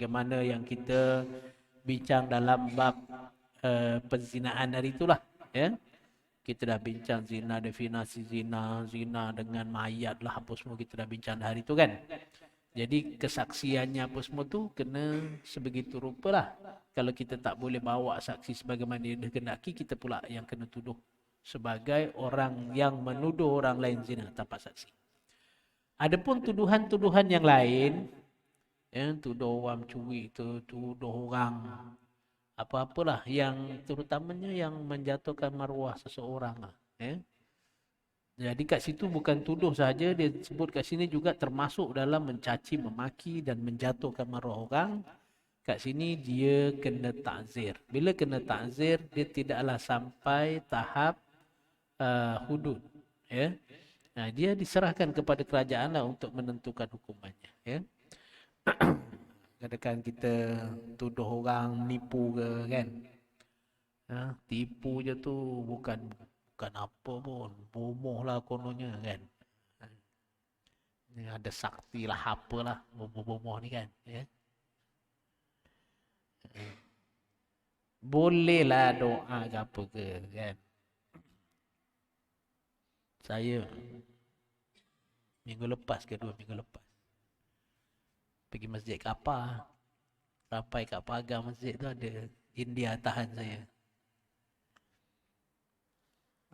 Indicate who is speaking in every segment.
Speaker 1: Bagaimana yang kita bincang dalam bab penzinaan hari itulah, ya. Kita dah bincang zina, definisi zina, zina dengan mayat lah, apa semua kita dah bincang hari itu kan. Jadi kesaksiannya apa semua tu kena sebegitu rupa lah. Kalau kita tak boleh bawa saksi sebagaimana dia dikehendaki, kita pula yang kena tuduh sebagai orang yang menuduh orang lain zina tanpa saksi. Adapun tuduhan-tuduhan yang lain, ya, tuduh orang curi, tuduh orang apa-apalah yang terutamanya yang menjatuhkan maruah seseorang lah, ya. Jadi kat situ bukan tuduh saja, dia sebut kat sini juga termasuk dalam mencaci, memaki dan menjatuhkan maruah orang. Kat sini dia kena takzir. Bila kena takzir, dia tidaklah sampai tahap hudud, ya. Nah, dia diserahkan kepada kerajaan lah untuk menentukan hukumannya, ya. Kadang-kadang kita tuduh orang nipu ke kan. Tipu je tu bukan bukan apa pun, bomoh lah kononnya kan. Ada sakti lah apalah bomoh-bomoh ni kan, ya. Bolehlah doa ke apa ke kan. Saya minggu lepas ke 2 minggu lepas pergi masjid Kapar. Sampai kat pagar masjid tu ada India tahan saya.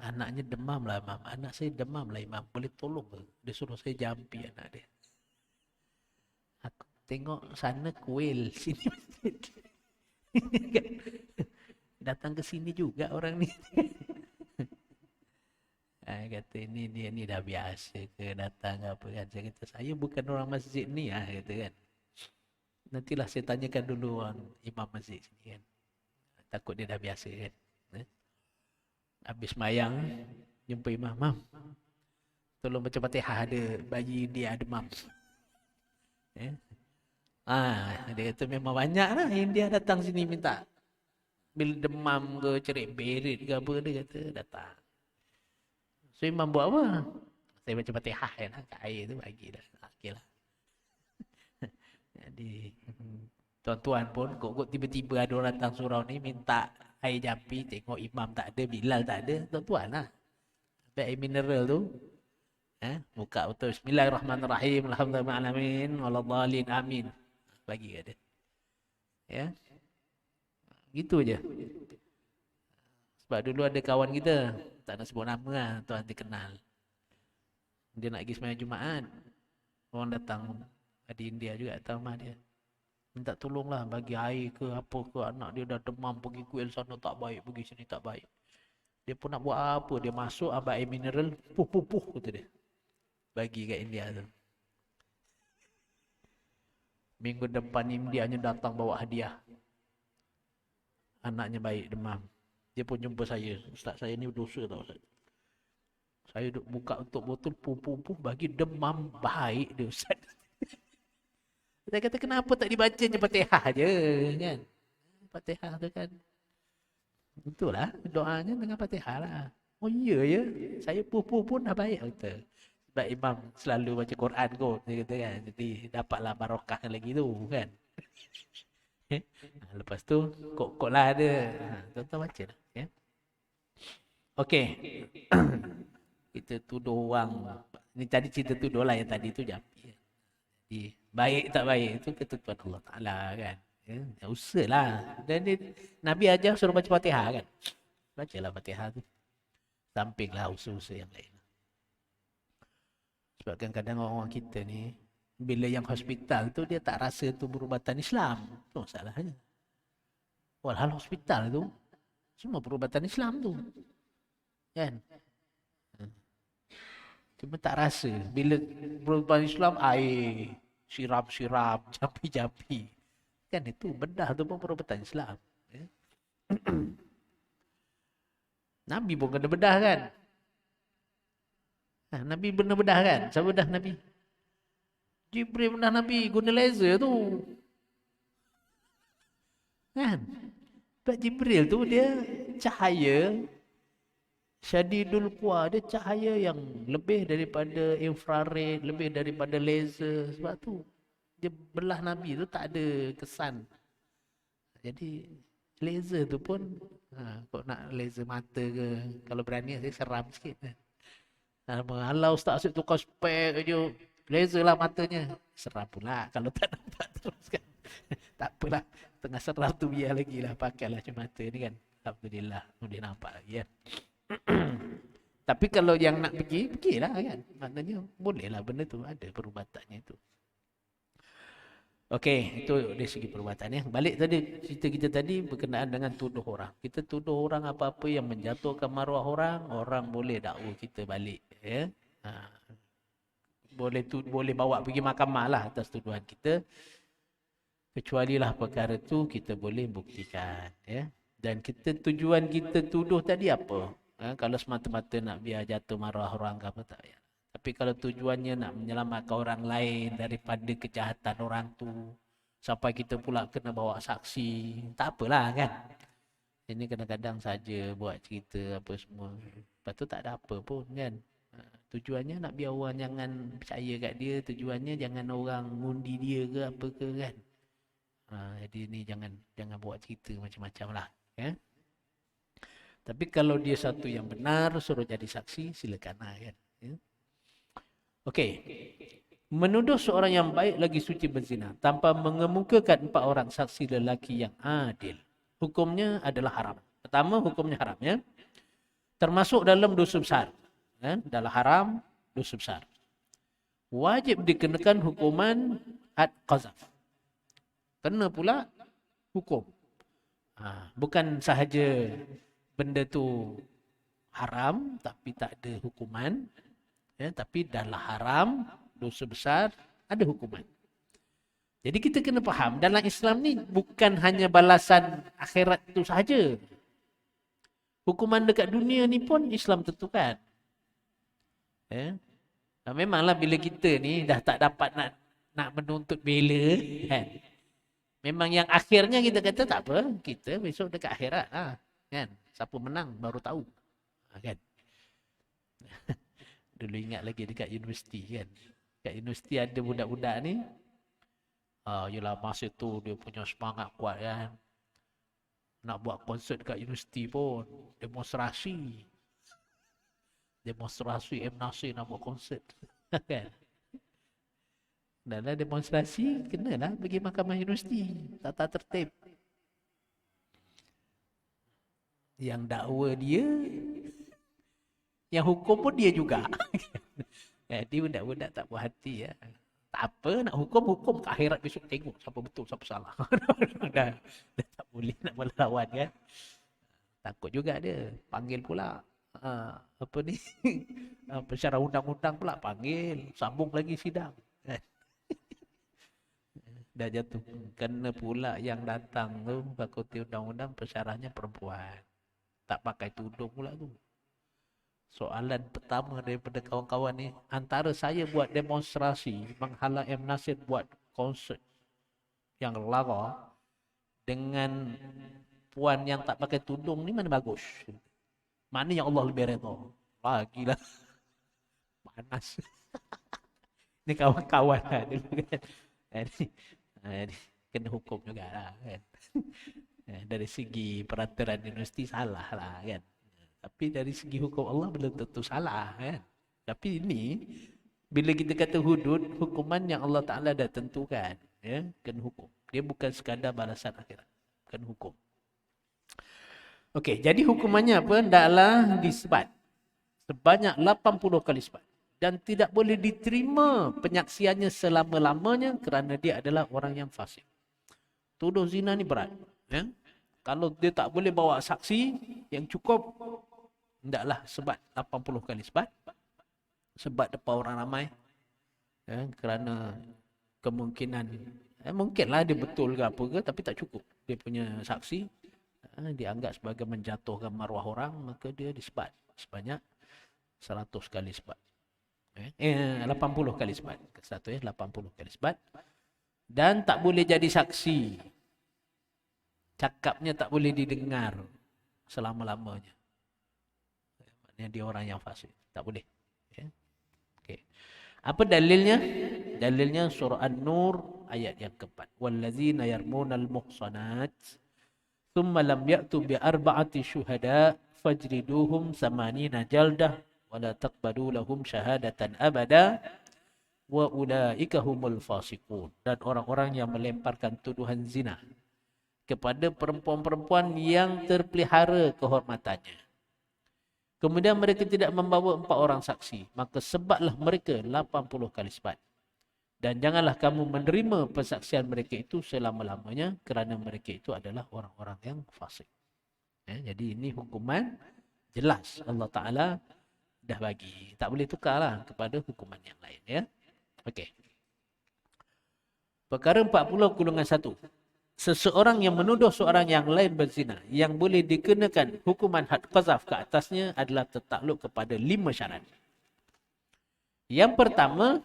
Speaker 1: Anaknya demam lah, Imam. Anak saya demam lah, Imam. Boleh tolong ke? Dia suruh saya jampi anak dia. Aku tengok sana kuil, sini masjid. Datang ke sini juga orang ni. Kata ini dia ni dah biasa ke datang apa kan. Saya kata saya bukan orang masjid ni kata kan. Nantilah saya tanyakan dulu orang imam masjid sini kan. Takut dia dah biasa kan. Habis mayang jumpa imam, "Mam, tolong baca Fatihah, ada bayi dia demam." Eh? Dia kata memang banyak lah India datang sini minta. Bila demam ke, cerit berit ke apa, dia kata datang. So imam buat apa? Saya baca Fatihah kan, kat air tu bagi dah. Okey lah. Jadi tuan-tuan pun kok tiba-tiba ada orang datang surau ni minta air jampi, tengok imam tak ada, Bilal tak ada, tuan-tuan lah. Sampai air mineral tu, buka betul, Bismillahirrahmanirrahim, Alhamdulillahirrahmanirrahim, Waladhalin, amin. Bagi kat dia. Ya. Gitu je. Sebab dulu ada kawan kita, tak nak sebut nama lah, tuan dia kenal. Dia nak pergi sembahyang Jumaat. Orang datang, ada India juga datang rumah dia. Minta tolonglah bagi air ke apa ke, anak dia dah demam, pergi kuil sana tak baik, pergi sini tak baik. Dia pun nak buat apa, dia masuk ambil air mineral, puh kata dia. Bagi kat India tu. Minggu depan Indianya datang bawa hadiah. Anaknya baik demam. Dia pun jumpa saya. Ustaz, saya ni berdosa tau Ustaz. Saya duk buka untuk botol puh bagi demam baik dia Ustaz. Saya kata kenapa tak dibacanya Fatihah je kan. Fatihah tu kan. Itulah doanya dengan Fatihah lah. Oh iya ya. Saya puh pun dah baik kata. Sebab imam selalu baca Quran kot. Dia kata kan. Jadi dapatlah barokah lagi tu kan. Lepas tu kok lah dia. Tuan-tuan baca lah. Ya. Okey. Kita tuduh orang. Ni tadi cerita tuduh lah yang tadi tu jampi. Jadi baik tak baik itu ketentuan Allah Ta'ala kan. Ya, usahlah. Dan dia, Nabi ajar suruh baca Fatihah kan. Bacalah Fatihah tu. Sampinglah usaha-usaha yang lain. Sebab kadang-kadang orang-orang kita ni, bila yang hospital tu dia tak rasa tu perubatan Islam. Itu masalahnya. Walhal hospital tu, semua perubatan Islam tu. Kan? Cuma tak rasa. Bila perubatan Islam, air, sirap-sirap, jampi-jampi. Kan itu bedah tu pun perubatan Islam. Ya? Nabi pun kena bedah kan. Nabi benar bedah kan. Siapa bedah Nabi? Jibril bedah Nabi guna laser tu. Kan? Sebab Jibril tu dia cahaya syadidul quwa, dia cahaya yang lebih daripada infrared, lebih daripada laser. Sebab tu Dia belah Nabi tu tak ada kesan. Jadi laser tu pun kau nak laser mata ke, kalau berani saya seram sikit. Alah ustaz asyik tukar spek je, laser lah matanya. Seram pula kalau tak nampak terus kan. Tak apalah, tengah seram tu biar lagi lah, pakailah mata ni kan. Alhamdulillah, boleh nampak lagi kan. Tapi kalau yang nak pergi, pergilah kan. Maknanya bolehlah benda tu, ada perubatannya itu. Okey, itu dari segi perbuatan ya. Balik tadi cerita kita tadi berkenaan dengan tuduh orang. Kita tuduh orang apa-apa yang menjatuhkan maruah orang, orang boleh dakwa kita balik ya. Boleh bawa pergi mahkamah lah atas tuduhan kita. Kecuali lah perkara tu kita boleh buktikan ya. Dan tujuan kita tuduh tadi apa? Kalau semata-mata nak biar jatuh maruah orang ke apa, tak payah. Tapi kalau tujuannya nak menyelamatkan orang lain daripada kejahatan orang tu, sampai kita pula kena bawa saksi, tak apalah kan. Ini kadang-kadang saja buat cerita apa semua. Lepas tu tak ada apa pun kan. Tujuannya nak biar orang jangan percaya kat dia, tujuannya jangan orang ngundi dia ke apa ke kan. Jadi ni jangan buat cerita macam-macam lah ya. Tapi kalau dia satu yang benar suruh jadi saksi, silakan lah kan ya. Okey. Menuduh seorang yang baik lagi suci berzina tanpa mengemukakan 4 orang saksi lelaki yang adil, hukumnya adalah haram. Pertama, hukumnya haram ya. Termasuk dalam dosa besar. Dalam haram, dosa besar. Wajib dikenakan hukuman had qazaf. Kena pula hukum. Bukan sahaja benda tu haram tapi tak ada hukuman. Ya, tapi dalam haram, dosa besar, ada hukuman. Jadi kita kena faham, dalam Islam ni bukan hanya balasan akhirat itu sahaja. Hukuman dekat dunia ni pun Islam tentukan. Ya. Memanglah bila kita ni dah tak dapat nak menuntut bela, kan? Memang yang akhirnya kita kata tak apa, kita besok dekat akhirat lah. Kan? Siapa menang baru tahu. Kan? Dulu ingat lagi dekat universiti kan. Dekat universiti ada budak-budak ni. Yelah masa tu dia punya semangat kuat kan. Nak buat konsert dekat universiti pun. Demonstrasi M. Nasir nak buat konsert. Kan. Dalam demonstrasi kenalah pergi mahkamah universiti. Tata tertib. Yang dakwa dia, yang hukum pun dia juga. Jadi budak-budak tak puas hati ya. Tak apa, nak hukum ke akhirat besok tengok siapa betul siapa salah. dah tak boleh nak melawan kan. Takut juga dia. Panggil pula apa ni? Pensyarah undang-undang pula panggil, sambung lagi sidang. Dah jatuh. Kena pula yang datang tu fakulti undang-undang pensyarahnya perempuan. Tak pakai tudung pula tu. Soalan pertama daripada kawan-kawan ni, antara saya buat demonstrasi menghalang M. Nasir buat konsert yang lara dengan puan yang tak pakai tudung ni, mana bagus? Mana yang Allah lebih redha? Lagilah panas. Ni kawan-kawan lah dulu kan. Kena hukum jugalah kan. Dari segi peraturan universiti salah lah kan. Tapi dari segi hukum Allah belum tentu salah kan. Tapi ini bila kita kata hudud, hukuman yang Allah Ta'ala dah tentukan ya, kena hukum. Dia bukan sekadar balasan akhirat, kena hukum. Okey, jadi hukumannya apa? Hendaklah disebat sebanyak 80 kali sebat dan tidak boleh diterima penyaksiannya selama-lamanya kerana dia adalah orang yang fasik. Tuduh zina ni berat ya. Kalau dia tak boleh bawa saksi yang cukup, hendaklah sebat 80 kali sebat. Sebat depan orang ramai. Ya, kerana kemungkinan, mungkinlah dia betul ke apa ke, tapi tak cukup. Dia punya saksi dianggap sebagai menjatuhkan maruah orang, maka dia disebat sebanyak 100 kali sebat. 80 kali sebat. Satu 80 kali sebat. Dan tak boleh jadi saksi. Cakapnya tak boleh didengar selama-lamanya. Maknanya dia orang yang fasik. Tak boleh. Okay. Apa dalilnya? Dalilnya surah An-Nur ayat yang keempat. Wallazina yarmunal muhsanat thumma lam ya'tu bi arba'ati syuhada fajriduhum samanina jaldah wa la taqbalu lahum syahadatan abada wa ulaika humul fasiqun. Dan orang-orang yang melemparkan tuduhan zina kepada perempuan-perempuan yang terpelihara kehormatannya, kemudian mereka tidak membawa 4 orang saksi, maka sebatlah mereka 80 kali sebat. Dan janganlah kamu menerima persaksian mereka itu selama-lamanya, kerana mereka itu adalah orang-orang yang fasik. Jadi ini hukuman jelas Allah Ta'ala dah bagi. Tak boleh tukarlah kepada hukuman yang lain. Ya. Okey. Perkara 40-1. Seseorang yang menuduh seorang yang lain berzina, yang boleh dikenakan hukuman had qazaf ke atasnya adalah tertakluk kepada 5 syarat. Yang pertama,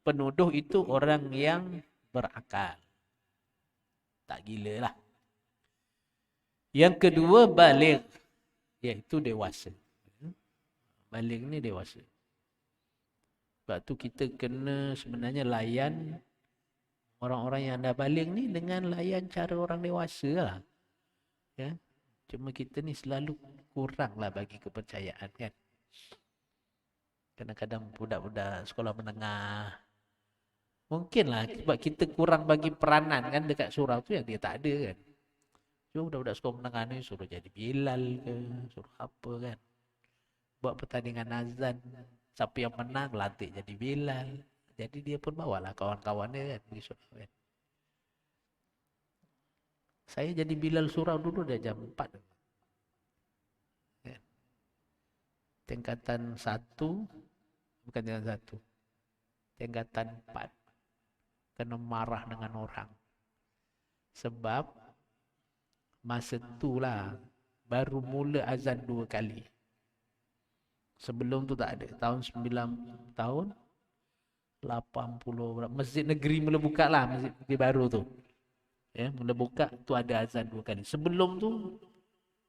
Speaker 1: penuduh itu orang yang berakal. Tak gila lah. Yang kedua, baligh, iaitu dewasa. Baligh ni dewasa. Sebab tu kita kena sebenarnya layan orang-orang yang dah baligh ni dengan layan cara orang dewasa lah. Ya. Cuma kita ni selalu kurang lah bagi kepercayaan kan. Kadang-kadang budak-budak sekolah menengah, mungkinlah sebab kita kurang bagi peranan kan dekat surau tu yang dia tak ada kan. Cuma budak-budak sekolah menengah ni suruh jadi Bilal ke, suruh apa kan. Buat pertandingan azan, siapa yang menang lantik jadi Bilal. Jadi dia pun bawalah kawan-kawan dia kan pergi surau kan. Saya jadi Bilal surau dulu dah jam 4. Kan? Tingkatan 1, bukan tingkatan 1. Tingkatan 4. Kena marah dengan orang. Sebab masa itulah baru mula azan 2 kali. Sebelum tu tak ada. Tahun 80, masjid negeri mula buka lah, masjid negeri baru tu. Ya, mula buka tu ada azan 2 kali. Sebelum tu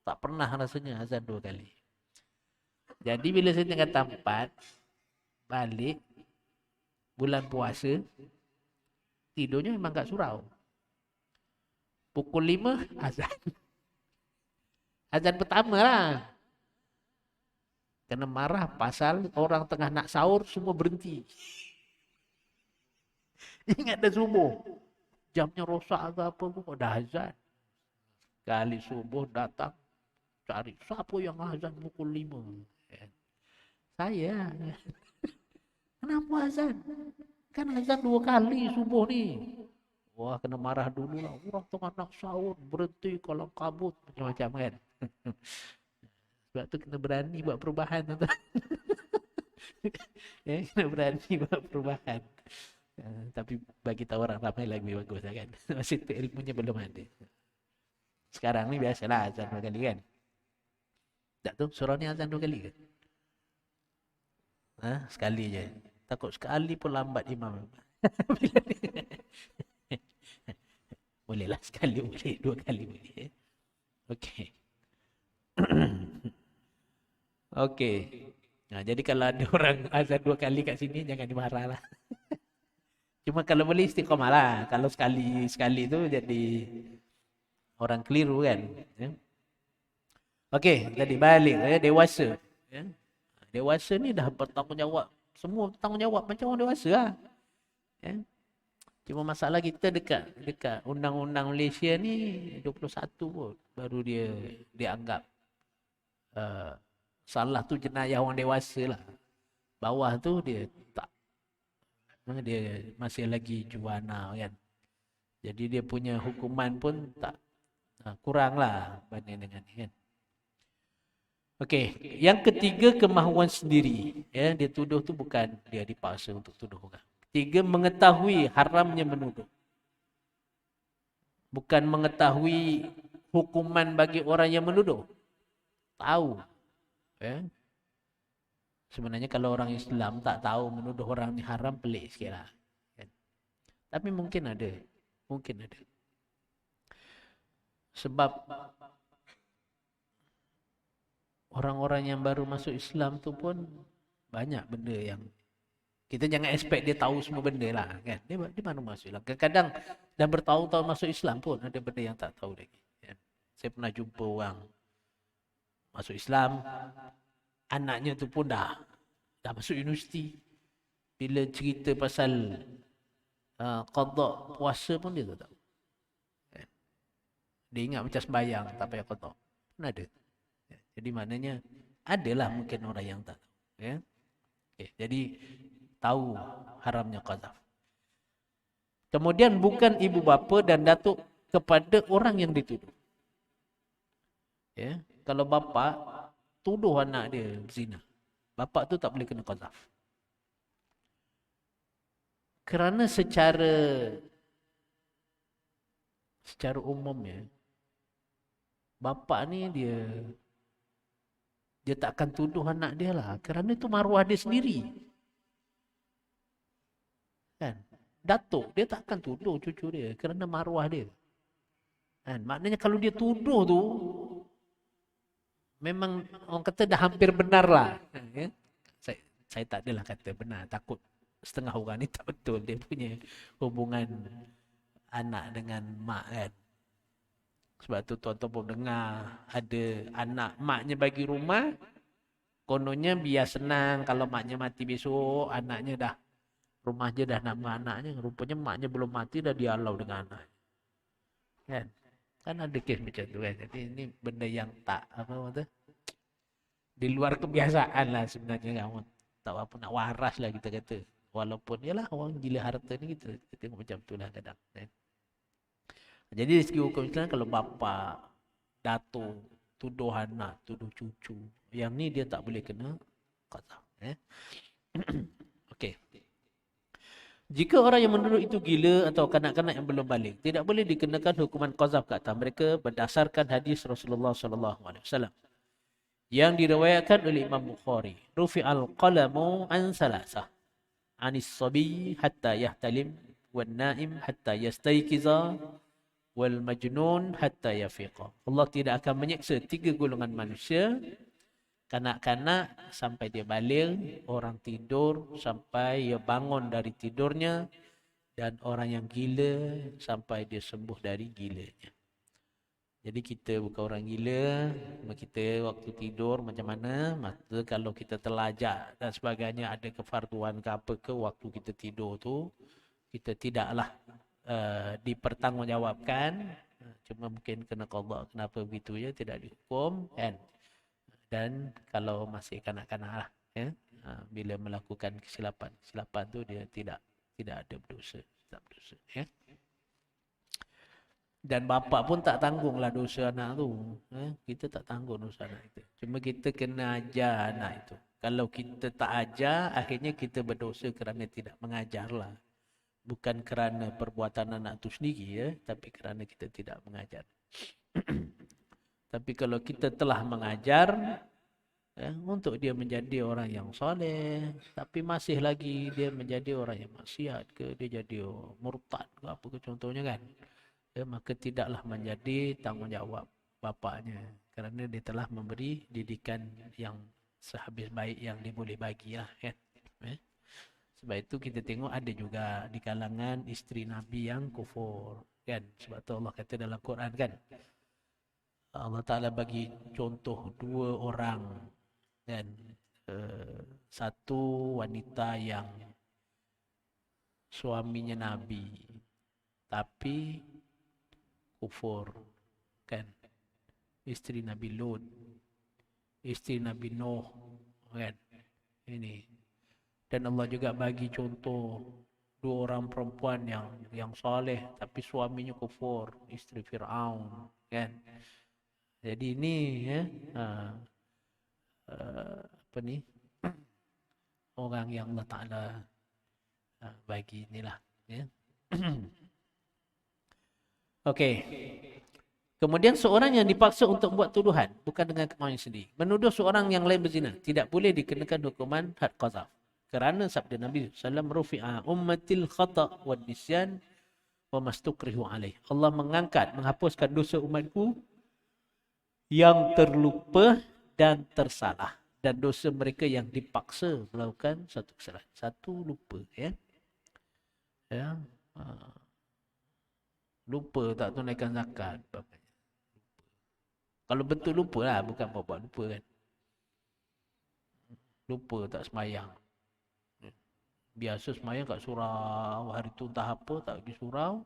Speaker 1: tak pernah rasanya azan 2 kali. Jadi bila saya tingkatan 4 balik bulan puasa, tidurnya memang kat surau. Pukul 5 azan. Azan pertama lah. Kena marah pasal orang tengah nak sahur semua berhenti. Ingat dah subuh. Jamnya rosak ke apa pun dah azan. Kali subuh datang cari siapa yang azan pukul 5. Saya. Kenapa azan? Kan azan 2 kali subuh ni. Wah, kena marah dulu lah. Orang tengah nak sahur, berhenti kalau kabut. Macam-macam kan. Sebab tu kena berani buat perubahan. Kena berani buat perubahan. Tapi bagi tahu orang ramai lagi bagus lah kan. Masih tu ilmunya belum ada. Sekarang ni biasalah azan 2 kali kan. Tak tu, surau ni azan 2 kali kan? Sekali je. Takut sekali pun lambat imam. Boleh lah sekali boleh, 2 kali boleh. Okey. Okey. Jadi kalau ada orang azan 2 kali kat sini jangan dimarah lah. Cuma kalau boleh istiqamah lah. Kalau sekali tu jadi orang keliru kan. Okey, tadi balik dewasa. Dewasa ni dah bertanggungjawab. Semua bertanggungjawab macam orang dewasa lah. Cuma masalah kita dekat undang-undang Malaysia ni 21 pun baru dia dianggap salah tu jenayah orang dewasa lah. Bawah tu dia tak, dia masih lagi juana kan. Jadi dia punya hukuman pun tak kurang lah banding dengan ni kan. Okey, yang ketiga kemahuan sendiri. Dia tuduh tu bukan dia dipaksa untuk tuduh orang. Tiga, mengetahui haramnya menuduh. Bukan mengetahui hukuman bagi orang yang menuduh. Tahu. Sebenarnya kalau orang Islam tak tahu menuduh orang ni haram, pelik sikit lah. Tapi mungkin ada. Mungkin ada. Sebab orang-orang yang baru masuk Islam tu pun banyak benda yang Kita jangan expect dia tahu semua benda lah kan. Dia mana masuk Islam. Kadang-kadang dah bertahun-tahun masuk Islam pun ada benda yang tak tahu lagi. Kan? Saya pernah jumpa orang masuk Islam, anaknya tu pun dah masuk universiti. Bila cerita pasal qada puasa pun dia tak tahu. Kan? Dia ingat macam sembahyang tak payah qada. Pun ada. Jadi maknanya adalah mungkin orang yang tak tahu. Ya? Okay, jadi tahu haramnya qazaf. Kemudian bukan ibu bapa dan datuk kepada orang yang dituduh. Ya, kalau bapa tuduh anak dia zina, bapa tu tak boleh kena qazaf. Kerana secara umumnya bapa ni dia tak akan tuduh anak dia lah, kerana itu maruah dia sendiri. Kan? Datuk dia tak akan tuduh cucu dia kerana maruah dia. Kan? Maknanya kalau dia tuduh tu memang orang kata dah hampir benar lah. Ya? Saya tak adalah kata benar, takut setengah orang ni tak betul dia punya hubungan anak dengan mak kan. Sebab tu tuan-tuan pun dengar ada anak maknya bagi rumah, kononnya biar senang kalau maknya mati besok, anaknya dah rumah je dah nama anaknya, rupanya maknya belum mati dah dialau dengan anak. Kan? Kan ada kes macam tu kan. Jadi ini benda yang tak di luar kebiasaan lah sebenarnya kan. Tak apa nak waras lah kita kata. Walaupun yalah orang gila harta ni kita tengok macam tu lah kadang. Kan? Jadi dari segi hukum Islam kalau bapa, datuk, tuduh anak, tuduh cucu, yang ni dia tak boleh kena qazaf. Okey. Jika orang yang menuduh itu gila atau kanak-kanak yang belum balik, tidak boleh dikenakan hukuman qazaf ke atas mereka berdasarkan hadis Rasulullah sallallahu alaihi wasallam yang diriwayatkan oleh Imam Bukhari. Rufi'al qalamu an salasah. Anis sabi hatta yahtalim, wan naim hatta yastayqiza, wal majnun hatta yafiqa. Allah tidak akan menyiksa 3 golongan manusia. Kanak-kanak sampai dia balik, orang tidur sampai dia bangun dari tidurnya, dan orang yang gila sampai dia sembuh dari gilanya. Jadi kita bukan orang gila, kita waktu tidur macam mana, maka kalau kita terlajak dan sebagainya ada kefarduan ke apa ke waktu kita tidur tu, kita tidaklah dipertanggungjawabkan, cuma mungkin kena qada, kenapa begitu ya, tidak dihukum kan. Dan kalau masih kanak-kanak lah, ya, bila melakukan kesilapan tu dia tidak ada berdosa, tak berdosa, ya. Dan bapa pun tak tanggunglah dosa anak tu, ya. Kita tak tanggung dosa anak itu, cuma kita kena ajar anak itu. Kalau kita tak ajar, akhirnya kita berdosa kerana tidak mengajarlah, bukan kerana perbuatan anak tu sendiri, ya, tapi kerana kita tidak mengajar. Tapi kalau kita telah mengajar, ya, untuk dia menjadi orang yang soleh, tapi masih lagi dia menjadi orang yang maksiat ke, dia jadi murtad ke apa ke contohnya kan, ya, maka tidaklah menjadi tanggungjawab bapaknya, kerana dia telah memberi didikan yang sehabis baik yang dia boleh bagi lah kan. Sebab itu kita tengok ada juga di kalangan isteri Nabi yang kufur kan. Sebab tu Allah kata dalam Quran kan, Allah Ta'ala bagi contoh 2 orang kan, satu wanita yang suaminya Nabi tapi kufur kan, isteri Nabi Lut, isteri Nabi Nuh kan, ini. Dan Allah juga bagi contoh 2 orang perempuan yang soleh tapi suaminya kufur, isteri Fir'aun kan. Jadi ini ya, apa ni, orang yang Allah Ta'ala bagi inilah ya. Okey. Kemudian seorang yang dipaksa untuk buat tuduhan bukan dengan kemauannya sendiri, menuduh seorang yang lain berzina, tidak boleh dikenakan hukuman had qazaf. Kerana sabda Nabi sallallahu alaihi wasallam, rufi'a ummatil khata' wad nisyan wa mastukrihu alaih. Allah menghapuskan dosa umatku yang terlupa dan tersalah, dan dosa mereka yang dipaksa melakukan satu kesalahan. Satu, lupa, ya. Ya. Lupa tak tunaikan zakat. Kalau betul lupa lah, bukan buat lupa kan. Lupa tak semayang. Biasa semayang kat surau, hari tu entah apa tak pergi surau,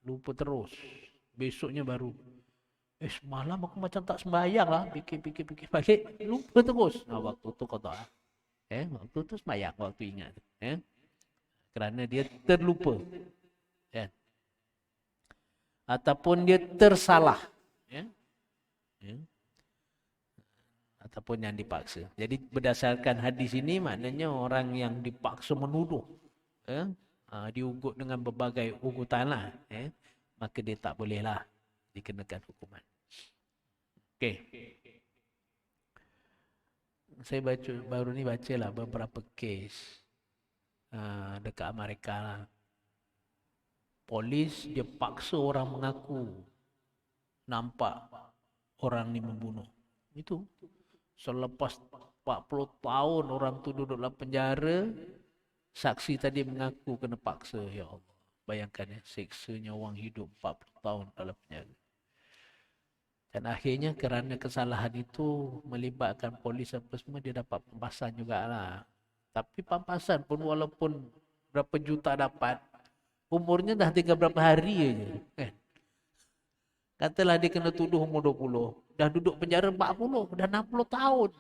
Speaker 1: lupa terus. Besoknya baru, semalam aku macam tak sembahyang lah, fikir balik, lupa terus. Nah, waktu tu kau tahu lah. Waktu tu sembahyang, waktu ingat. Kerana dia terlupa. Ataupun dia tersalah. Ataupun yang dipaksa. Jadi berdasarkan hadis ini, maknanya orang yang dipaksa menuduh, diugut dengan berbagai ugutan lah, maka dia tak bolehlah dikenakan hukuman. Okey. Saya baru ni bacalah beberapa kes dekat Amerika lah. Polis dia paksa orang mengaku nampak orang ni membunuh. Itu selepas 40 tahun orang tu duduk dalam penjara, saksi tadi mengaku kena paksa. Ya Allah, bayangkan siksanya orang hidup 40 tahun dalam penjara. Dan akhirnya kerana kesalahan itu melibatkan polis apa semua, dia dapat pampasan jugalah. Tapi pampasan pun walaupun berapa juta dapat, umurnya dah tinggal berapa hari aja, kan? Katalah dia kena tuduh umur 20, dah duduk penjara 40, dah 60 tahun.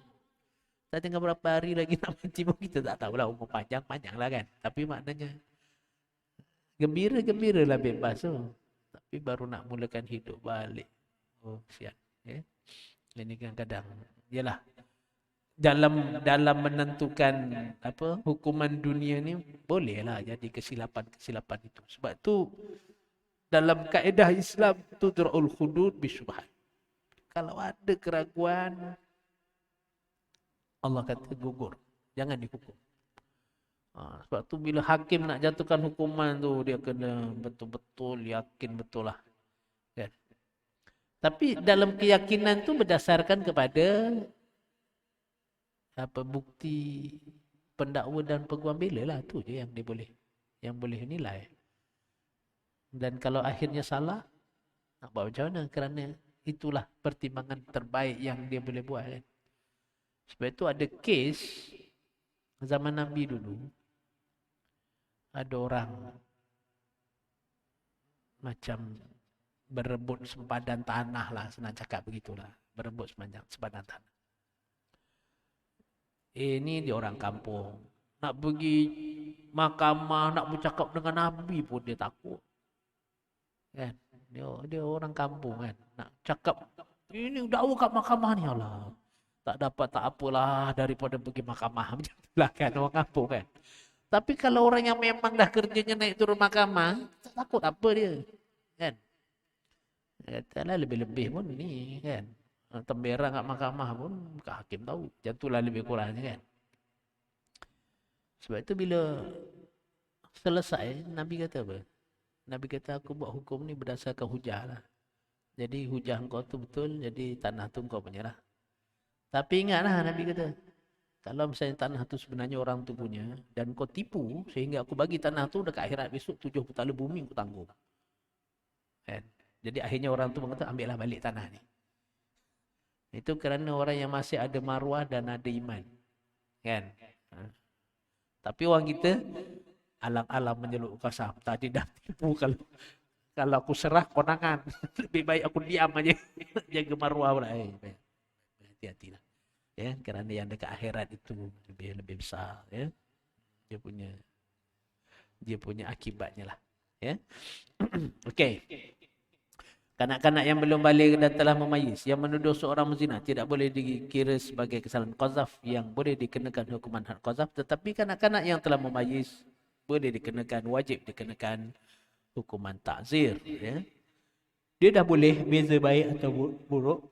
Speaker 1: Dah tinggal berapa hari lagi nak mati pun kita tak tahulah, umur panjang lah kan. Tapi maknanya gembira-gembiralah bebas tu. Tapi baru nak mulakan hidup balik. Oh, siap. Ini kadang-kadang yalah, dalam menentukan hukuman dunia ni bolehlah jadi kesilapan itu. Sebab tu dalam kaedah Islam tudra'ul hudud bisyubhat. Kalau ada keraguan, Allah kata gugur, jangan dihukum. Sebab tu bila hakim nak jatuhkan hukuman tu, dia kena betul-betul yakin betul lah, kan? Tapi dalam keyakinan tu berdasarkan kepada bukti pendakwa dan peguam bela lah, tu je yang dia boleh nilai. Dan kalau akhirnya salah, nak buat macam mana? Kerana itulah pertimbangan terbaik yang dia boleh buat, kan? Sebab itu ada kes zaman Nabi dulu, ada orang macam berebut sempadan tanah lah, senang cakap begitulah, berebut sempadan tanah. Ini dia orang kampung, nak pergi mahkamah, nak bercakap dengan Nabi pun dia takut, kan? Dia orang kampung, kan, nak cakap ini dakwa kat mahkamah ni, Allah tak dapat, tak apalah daripada pergi mahkamah. Macam itulah kan orang kampung, kan. Tapi kalau orang yang memang dah kerjanya naik turun mahkamah, tak takut apa dia, kan? Katalah lebih-lebih pun ni, kan, temberang kat mahkamah pun bukan hakim tahu. Macam itulah lebih kurangnya, kan. Sebab itu bila selesai, Nabi kata apa? Nabi kata, aku buat hukum ni berdasarkan hujah lah. Jadi hujah kau tu betul, jadi tanah tu kau punya lah. Tapi ingatlah, Nabi kata, kalau misalnya tanah tu sebenarnya orang tu punya, dan kau tipu sehingga aku bagi tanah tu, dekat akhirat besok 7 petala bumi aku tanggung, kan? Jadi akhirnya orang tu mengatakan, ambillah balik tanah ni. Itu kerana orang yang masih ada maruah dan ada iman, kan? Tapi orang kita alang-alang menjeluk kasar. Tadi dah tipu, kalau aku serah konangan. Lebih baik aku diam aja. Jaga maruah pula. Hati-hatilah. Ya, kerana yang dekat akhirat itu lebih besar, ya. Dia punya akibatnya lah, ya. Okey. Kanak-kanak yang belum balik dan telah memayis, yang menuduh seorang menzina, tidak boleh dikira sebagai kesalahan qazaf yang boleh dikenakan hukuman had qazaf. Tetapi kanak-kanak yang telah memayis boleh dikenakan, wajib dikenakan hukuman ta'zir, ya. Dia dah boleh beza baik atau buruk,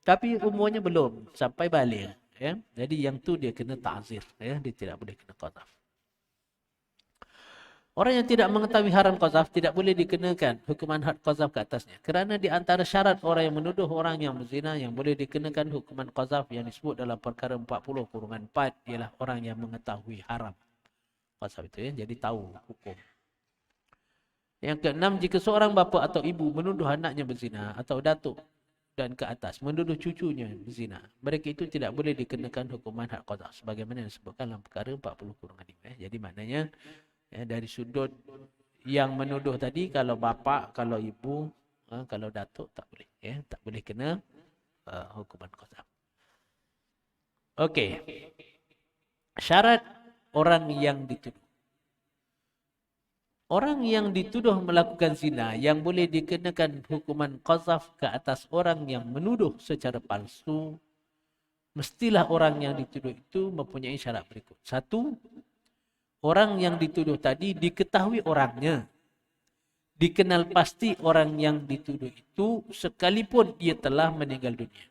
Speaker 1: tapi umurnya belum sampai balik, ya. Jadi yang tu dia kena ta'zir, ya. Dia tidak boleh kena qazaf. Orang yang tidak mengetahui haram qazaf tidak boleh dikenakan hukuman had qazaf ke atasnya. Kerana di antara syarat orang yang menuduh orang yang berzina yang boleh dikenakan hukuman qazaf yang disebut dalam perkara 40/4 ialah orang yang mengetahui haram qazaf itu, ya. Jadi tahu hukum. Yang keenam, jika seorang bapa atau ibu menuduh anaknya berzina atau datuk dan ke atas menuduh cucunya berzina, mereka itu tidak boleh dikenakan hukuman had qazaf sebagaimana yang disebutkan dalam perkara 40/5. Jadi maknanya, ya, dari sudut yang menuduh tadi, kalau bapa, kalau ibu, kalau datuk tak boleh, ya, tak boleh kena hukuman qazaf. Okey. Syarat orang yang dituduh. Orang yang dituduh melakukan zina yang boleh dikenakan hukuman qazaf ke atas orang yang menuduh secara palsu, mestilah orang yang dituduh itu mempunyai syarat berikut. Satu, orang yang dituduh tadi diketahui orangnya. Dikenal pasti orang yang dituduh itu sekalipun dia telah meninggal dunia.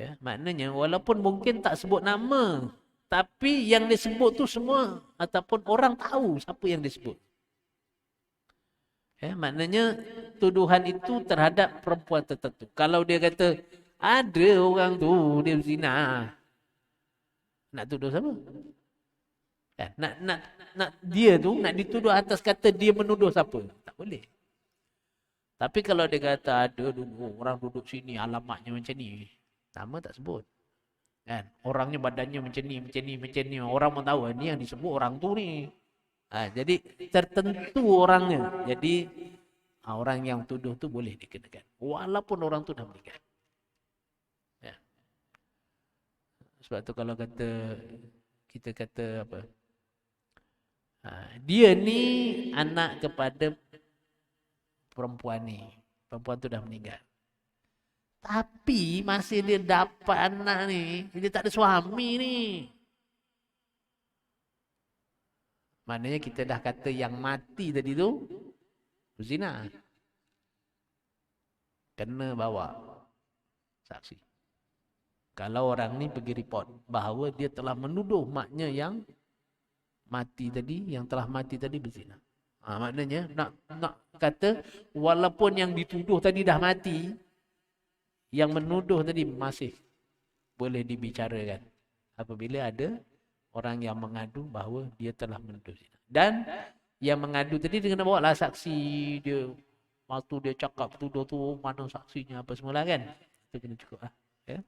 Speaker 1: Ya, maknanya walaupun mungkin tak sebut nama, tapi yang disebut tu semua ataupun orang tahu siapa yang disebut. Ya, maknanya tuduhan itu terhadap perempuan tertentu. Kalau dia kata ada orang tu dia berzina, nak tuduh siapa? Nak dia tu nak dituduh atas kata dia menuduh siapa? Tak boleh. Tapi kalau dia kata ada dulu orang duduk sini alamatnya macam ni, nama tak sebut. Kan? Orangnya badannya macam ni. Orang pun tahu ni yang disebut orang tu ni. Jadi tertentu orangnya. Jadi orang yang tuduh tu boleh dikenakan. Walaupun orang tu dah meninggal. Ya. Sebab tu kalau kita kata apa? Dia ni anak kepada perempuan ni. Perempuan tu dah meninggal. Tapi masih dia dapat anak ni, dia tak ada suami ni. Maknanya kita dah kata yang mati tadi tu berzina. Kena bawa saksi. Kalau orang ni pergi report bahawa dia telah menuduh maknya yang mati tadi, yang telah mati tadi berzina. Maknanya nak kata walaupun yang dituduh tadi dah mati, yang menuduh tadi masih boleh dibicarakan apabila ada orang yang mengadu bahawa dia telah menuduh zina. Dan yang mengadu tadi dia kena bawa lah saksi dia. Waktu dia cakap tuduh tu mana saksinya apa semula kan. Itu kena cukup lah. Ya.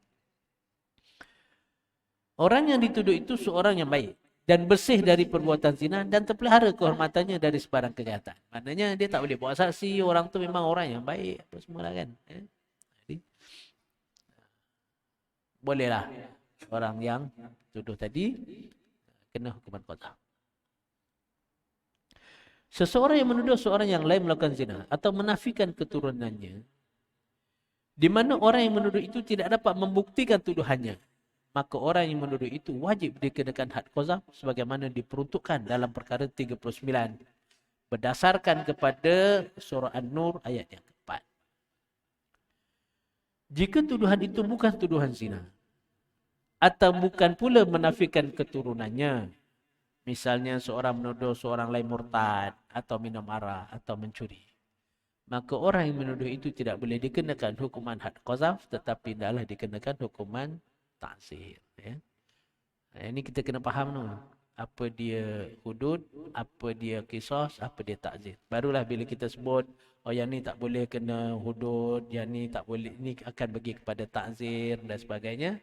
Speaker 1: Orang yang dituduh itu seorang yang baik dan bersih dari perbuatan zina dan terpelihara kehormatannya dari sebarang kejahatan. Maknanya dia tak boleh bawa saksi, orang tu memang orang yang baik apa semula kan. Ya. Bolehlah orang yang tuduh tadi kena hukuman qazaf. Seseorang yang menuduh seorang yang lain melakukan zina atau menafikan keturunannya, di mana orang yang menuduh itu tidak dapat membuktikan tuduhannya, maka orang yang menuduh itu wajib dikenakan had qazaf sebagaimana diperuntukkan dalam perkara 39 berdasarkan kepada surah An-Nur ayat yang keempat. Jika tuduhan itu bukan tuduhan zina atau bukan pula menafikan keturunannya, misalnya seorang menuduh seorang lain murtad atau minum arak atau mencuri, maka orang yang menuduh itu tidak boleh dikenakan hukuman had qazaf tetapi hendaklah dikenakan hukuman ta'zir. Ya. Ini kita kena faham tu. Apa dia hudud, apa dia qisas, apa dia ta'zir. Barulah bila kita sebut yang ni tak boleh kena hudud, yang ni tak boleh, ni akan pergi kepada ta'zir dan sebagainya.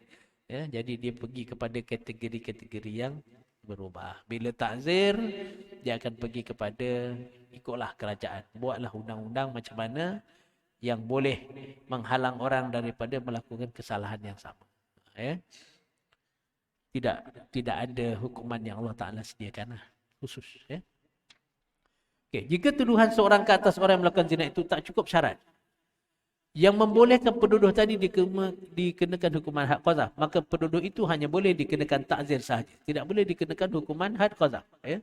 Speaker 1: Ya, jadi dia pergi kepada kategori-kategori yang berubah. Bila ta'zir, dia akan pergi kepada ikutlah kerajaan. Buatlah undang-undang macam mana yang boleh menghalang orang daripada melakukan kesalahan yang sama. Ya. Tidak ada hukuman yang Allah Ta'ala sediakan khusus. Ya. Okay. Jika tuduhan seorang ke atas orang yang melakukan zina itu tak cukup syarat yang membolehkan penuduh tadi dikenakan hukuman had qazaf, maka penuduh itu hanya boleh dikenakan ta'zir sahaja. Tidak boleh dikenakan hukuman had qazaf. Ya.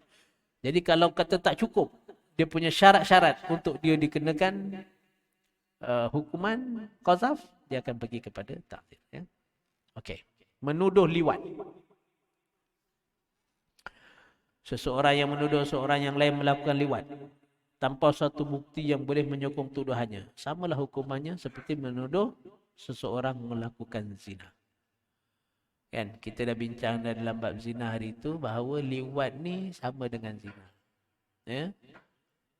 Speaker 1: Jadi kalau kata tak cukup, dia punya syarat-syarat untuk dia dikenakan hukuman qazaf, dia akan pergi kepada ta'zir. Ya. Okey. Menuduh liwat. Seseorang yang menuduh seorang yang lain melakukan liwat tanpa satu bukti yang boleh menyokong tuduhannya, samalah hukumannya seperti menuduh seseorang melakukan zina. Kan kita dah bincang dalam bab zina hari itu bahawa liwat ni sama dengan zina. Ya.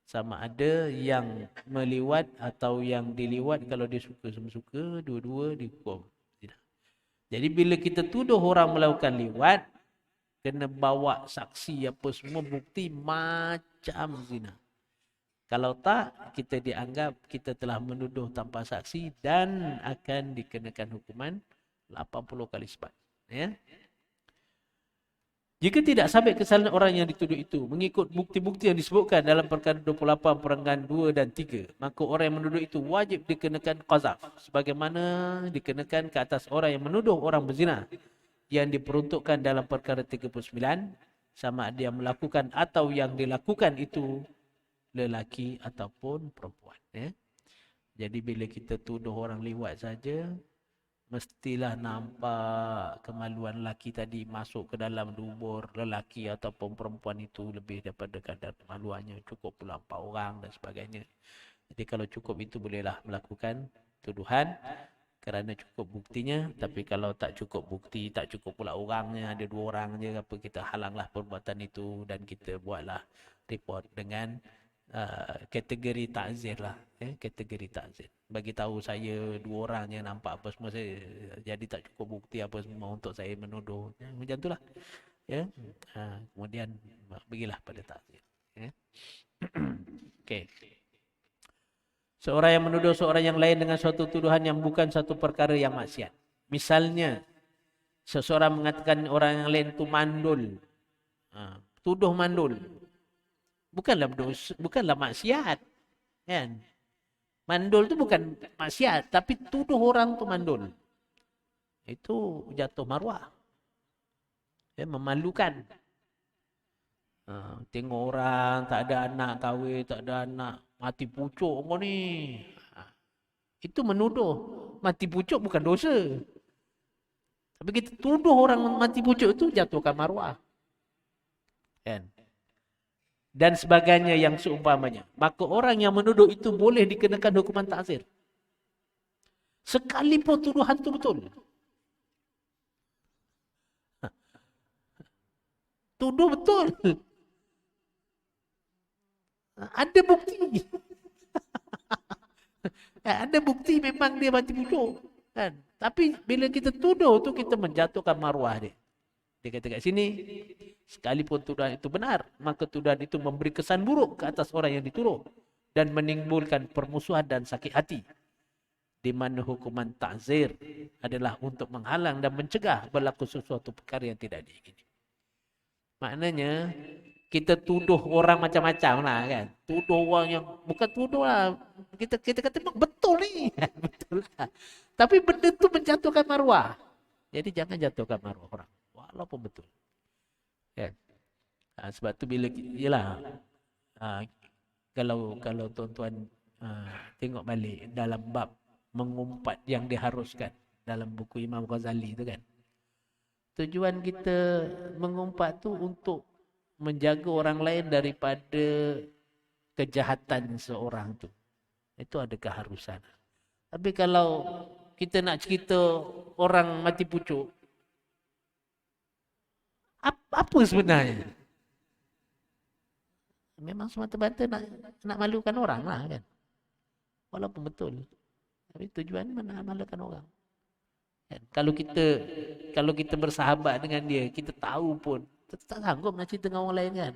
Speaker 1: Sama ada yang meliwat atau yang diliwat, kalau dia suka sama suka, dua-dua dihukum zina. Jadi bila kita tuduh orang melakukan liwat, kena bawa saksi apa semua bukti macam zina. Kalau tak, kita dianggap kita telah menuduh tanpa saksi dan akan dikenakan hukuman 80 kali sepat. Ya. Jika tidak sabit kesalahan orang yang dituduh itu mengikut bukti-bukti yang disebutkan dalam perkara 28 perenggan 2 dan 3, maka orang yang menuduh itu wajib dikenakan qazaf sebagaimana dikenakan ke atas orang yang menuduh orang berzina yang diperuntukkan dalam perkara 39, sama ada yang melakukan atau yang dilakukan itu lelaki ataupun perempuan. Ya. Jadi bila kita tuduh orang liwat saja, mestilah nampak kemaluan lelaki tadi masuk ke dalam dubur lelaki ataupun perempuan itu lebih daripada kadar kemaluannya, cukup pula 4 orang dan sebagainya. Jadi kalau cukup itu bolehlah melakukan tuduhan kerana cukup buktinya. Tapi kalau tak cukup bukti, tak cukup pula orangnya, ada 2 orang je, apa, kita halanglah perbuatan itu dan kita buatlah report dengan kategori takzir lah. Kategori takzir. Bagi tahu saya 2 orang yang nampak apa semua, saya jadi tak cukup bukti apa semua untuk saya menuduh. Macam itulah. Ya. Kemudian pergilah pada takzir. Ya. Okey. Seorang yang menuduh seorang yang lain dengan suatu tuduhan yang bukan satu perkara yang maksiat. Misalnya, seseorang mengatakan orang yang lain itu mandul. Tuduh mandul. Bukanlah dosa, bukanlah maksiat. Kan? Mandul tu bukan maksiat, tapi tuduh orang tu mandul. Itu jatuh maruah. Ya, memalukan. Tengok orang tak ada anak kahwin, tak ada anak, mati pucuk kau ni. Itu menuduh. Mati pucuk bukan dosa. Tapi kita tuduh orang mati pucuk itu jatuhkan maruah. Kan? Dan sebagainya yang seumpamanya. Maka orang yang menuduh itu boleh dikenakan hukuman ta'zir. Sekalipun tuduhan itu betul. Tuduh betul. Ada bukti. Ada bukti memang dia mati pucuk. Kan? Tapi bila kita tuduh tu, kita menjatuhkan maruah dia. Dia kata kat sini, sekalipun tuduhan itu benar, maka tuduhan itu memberi kesan buruk ke atas orang yang dituduh dan menimbulkan permusuhan dan sakit hati. Di mana hukuman ta'zir adalah untuk menghalang dan mencegah berlaku sesuatu perkara yang tidak diingini. Maknanya, kita tuduh orang macam-macam lah kan. Tuduh orang yang, bukan tuduh lah. Kita kata betul ni. Betul lah. Tapi benda tu menjatuhkan maruah. Jadi jangan jatuhkan maruah orang. Walaupun betul. Kan? Sebab tu bila, yelah. Kalau tuan-tuan tengok balik dalam bab mengumpat yang diharuskan dalam buku Imam Ghazali tu kan. Tujuan kita mengumpat tu untuk menjaga orang lain daripada kejahatan seorang tu. Itu ada keharusan. Tapi kalau kita nak cerita orang mati pucuk, apa sebenarnya? Memang semata-mata nak malukan orang lah kan. Walaupun betul. Tapi tujuan mana malukan orang. Kan? Kalau kita bersahabat dengan dia, kita tahu pun, kita tak sanggup nak cerita dengan orang lain kan.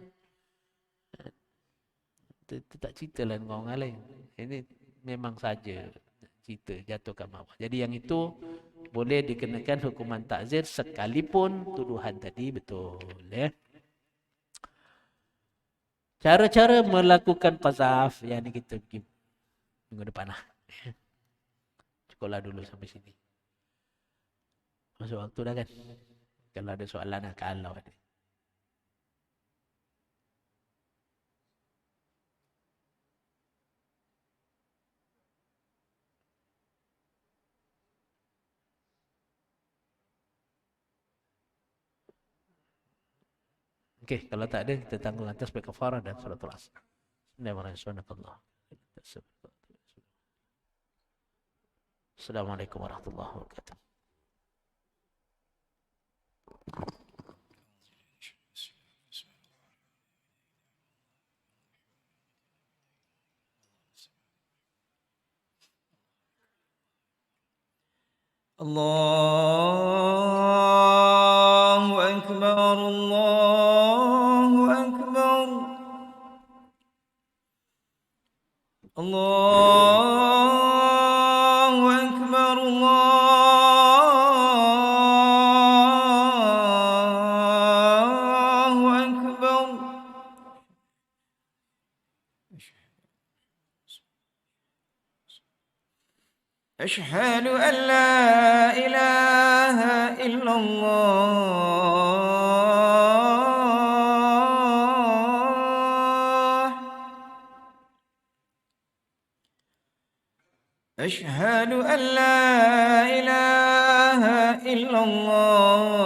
Speaker 1: Kita tak ceritalah dengan orang lain. Ini memang saja cerita jatuhkan maruah. Jadi yang itu boleh dikenakan hukuman ta'zir sekalipun tuduhan tadi betul. Ya. Cara-cara melakukan qazaf, yang ni kita pergi minggu depan lah. Cukuplah dulu sampai sini. Masuk waktu dah kan? Kalau ada soalan lah, kalau ada. Okey, kalau tak ada kita tanggung tasbih kafarah dan suratul asr. Bismillahirrahmanirrahim. Assalamualaikum warahmatullahi wabarakatuh.
Speaker 2: الله أكبر الله أكبر الله أكبر الله أكبر أشهد أن لا إله إلا الله أشهد أن لا إله إلا الله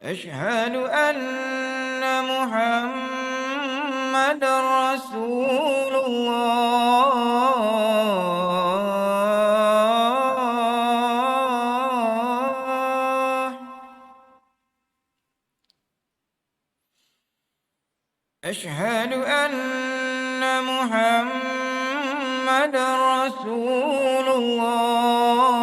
Speaker 2: أشهد أن محمد رسول الله أشهد أن محمد رسول الله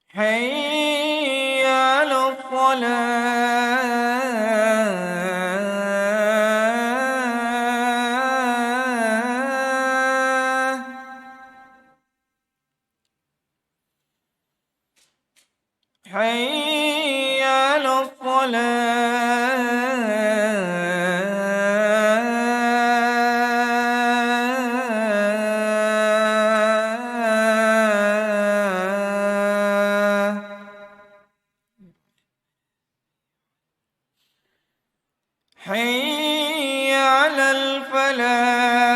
Speaker 2: حي على الصلاة حي على الصلاة حي على الفلاح